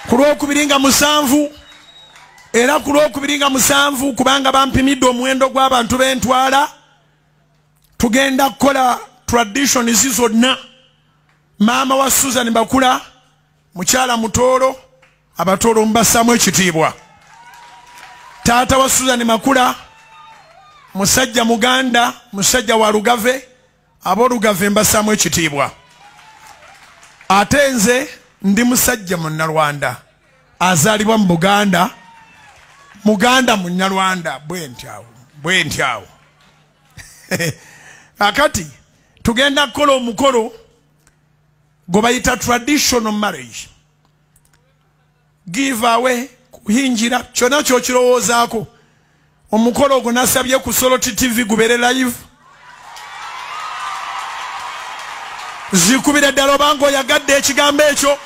kulwokubiringa musanvu era kulwokubiringa musanvu kubanga bampimidde omuwendo gw'abantu b'entwala tugenda kukola traditions zonna. Maama wa Susan Bakula mukyala Mutoolo Abatoolo mbassamu ekitiibwa. Taata wa Susan Makula musajja Muganda musajja wa Lugave ab'Olugave mbassamu ekitiibwa. Ate nze ndi musajja Munnalwanda azaalibwa mu Buganda Muganda Munnalwanda bwe ntyawo. Akati tugenda kukola omukolo gwe bayita traditional marriage. Give away kuhinjira kyonna ky'okirowoozaako. Omukolo ogwo nasabye ku Soloti TV gubere live. Zikubire ddala obanga oyagadde ekigambo ekyo.